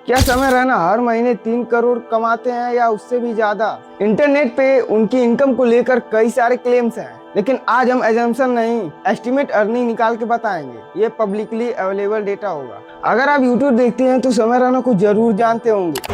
क्या समय रैना हर महीने 3 करोड़ कमाते हैं या उससे भी ज्यादा? इंटरनेट पे उनकी इनकम को लेकर कई सारे क्लेम्स हैं, लेकिन आज हम एजम्पशन नहीं, एस्टिमेट अर्निंग निकाल के बताएंगे। ये पब्लिकली अवेलेबल डेटा होगा। अगर आप यूट्यूब देखते हैं तो समय रैना को जरूर जानते होंगे।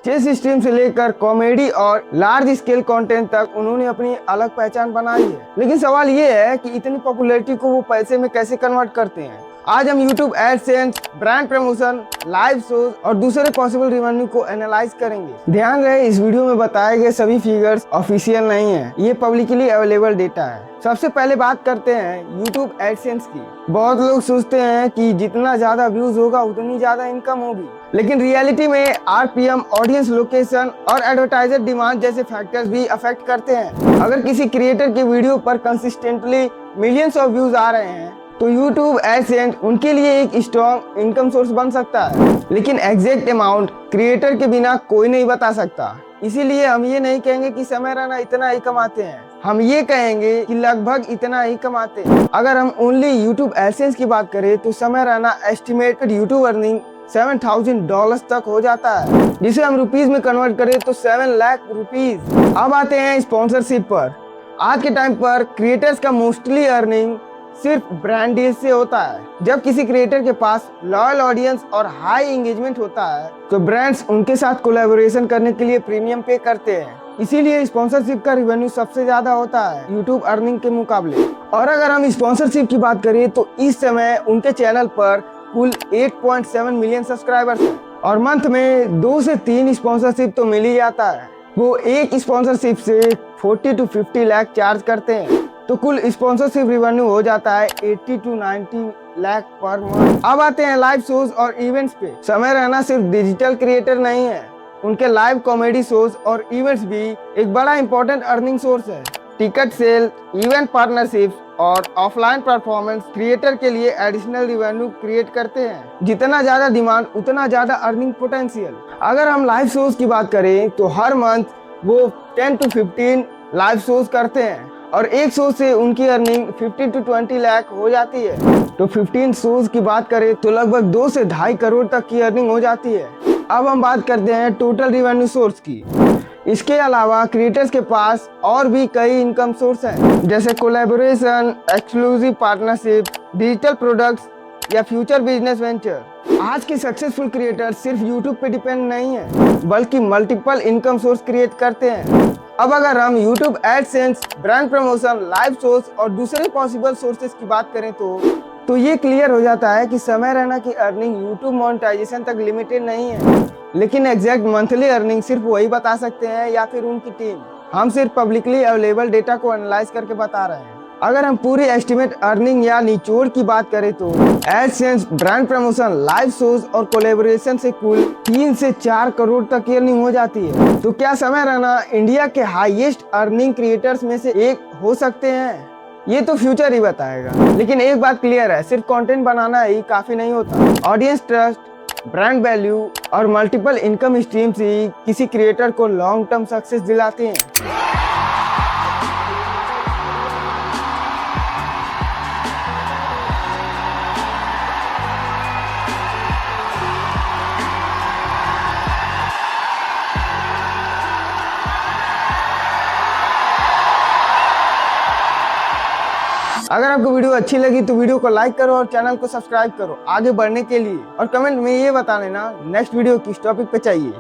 चेस स्ट्रीम से लेकर कॉमेडी और लार्ज स्केल कंटेंट तक उन्होंने अपनी अलग पहचान बनाई है। लेकिन सवाल ये है कि इतनी पॉपुलैरिटी को वो पैसे में कैसे कन्वर्ट करते हैं। आज हम YouTube AdSense, brand promotion, live shows और दूसरे पॉसिबल रेवेन्यू को एनालाइज करेंगे। ध्यान रहे, इस वीडियो में बताए गए सभी फिगर्स ऑफिशियल नहीं है, ये पब्लिकली अवेलेबल डेटा है। सबसे पहले बात करते हैं YouTube एडसेंस की। बहुत लोग सोचते हैं कि जितना ज्यादा व्यूज होगा उतनी ज्यादा इनकम होगी, लेकिन रियलिटी में RPM, ऑडियंस लोकेशन और एडवर्टाइजर डिमांड जैसे फैक्टर्स भी अफेक्ट करते हैं। अगर किसी क्रिएटर के वीडियो पर कंसिस्टेंटली मिलियंस ऑफ व्यूज आ रहे हैं तो YouTube एडसेंस उनके लिए एक स्ट्रॉन्ग इनकम सोर्स बन सकता है, लेकिन एग्जैक्ट अमाउंट क्रिएटर के बिना कोई नहीं बता सकता। इसीलिए हम ये नहीं कहेंगे कि समय रैना इतना ही कमाते हैं, हम ये कहेंगे कि लगभग इतना ही कमाते हैं। अगर हम ओनली YouTube एडसेंस की बात करें तो समय रैना एस्टिमेटेड YouTube अर्निंग $7,000 तक हो जाता है, जिसे हम रुपीज में कन्वर्ट करें तो 7 लाख रुपीज। अब आते हैं स्पॉन्सरशिप पर। आज के टाइम पर क्रिएटर्स का मोस्टली अर्निंग सिर्फ ब्रांड डील से होता है। जब किसी क्रिएटर के पास लॉयल ऑडियंस और हाई एंगेजमेंट होता है तो ब्रांड्स उनके साथ कोलैबोरेशन करने के लिए प्रीमियम पे करते हैं। इसीलिए स्पॉन्सरशिप का रेवेन्यू सबसे ज्यादा होता है YouTube अर्निंग के मुकाबले। और अगर हम स्पॉन्सरशिप की बात करें तो इस समय उनके चैनल पर कुल 8.7 मिलियन सब्सक्राइबर्स हैं और मंथ में 2 से 3 स्पॉन्सरशिप तो मिल ही जाता है। वो एक स्पॉन्सरशिप से 40 to 50 लाख चार्ज करते हैं, तो कुल स्पॉन्सरशिप रेवेन्यू हो जाता है 80 to 90 लाख पर मंथ। अब आते हैं लाइव शोज और इवेंट्स पे। समय रैना सिर्फ डिजिटल क्रिएटर नहीं है, उनके लाइव कॉमेडी शोज और इवेंट्स भी एक बड़ा इंपॉर्टेंट अर्निंग सोर्स है। टिकट सेल, इवेंट पार्टनरशिप और ऑफलाइन परफॉर्मेंस क्रिएटर के लिए एडिशनल रेवेन्यू क्रिएट करते हैं। जितना ज्यादा डिमांड उतना ज्यादा अर्निंग पोटेंशियल। अगर हम लाइव शोज की बात करें तो हर मंथ वो 10 to 15 लाइव शोज करते हैं और एक शो से उनकी अर्निंग 50 to 20 लाख हो जाती है। तो 15 शोज की बात करें तो लगभग 2 से 2.5 करोड़ तक की अर्निंग हो जाती है। अब हम बात करते हैं टोटल रेवेन्यू सोर्स की। इसके अलावा क्रिएटर्स के पास और भी कई इनकम सोर्स हैं, जैसे collaboration, exclusive partnership, digital products या फ्यूचर बिजनेस वेंचर। आज के सक्सेसफुल क्रिएटर सिर्फ YouTube पे डिपेंड नहीं है, बल्कि मल्टीपल इनकम सोर्स क्रिएट करते हैं। अब अगर हम YouTube AdSense, brand promotion, live shows और दूसरे पॉसिबल सोर्सेज की बात करें तो ये क्लियर हो जाता है कि समय रैना की अर्निंग YouTube मोनेटाइजेशन तक लिमिटेड नहीं है, लेकिन एग्जैक्ट मंथली अर्निंग सिर्फ वही बता सकते हैं या फिर उनकी टीम। हम सिर्फ पब्लिकली अवेलेबल डेटा को एनालाइज करके बता रहे हैं। अगर हम पूरी एस्टिमेट अर्निंग या निचोड़ की बात करें तो AdSense, brand promotion, live shows और कोलैबोरेशन से कुल 3 से 4 करोड़ तक की अर्निंग हो जाती है। तो क्या समय रैना इंडिया के हाईएस्ट अर्निंग क्रिएटर्स में से एक हो सकते हैं? ये तो फ्यूचर ही बताएगा, लेकिन एक बात क्लियर है, सिर्फ कंटेंट बनाना ही काफी नहीं होता। ऑडियंस ट्रस्ट, ब्रांड वैल्यू और मल्टीपल इनकम स्ट्रीम्स ही किसी क्रिएटर को लॉन्ग टर्म सक्सेस दिलाते हैं। अगर आपको वीडियो अच्छी लगी तो वीडियो को लाइक करो और चैनल को सब्सक्राइब करो आगे बढ़ने के लिए, और कमेंट में ये बता लेना नेक्स्ट वीडियो किस टॉपिक पे चाहिए।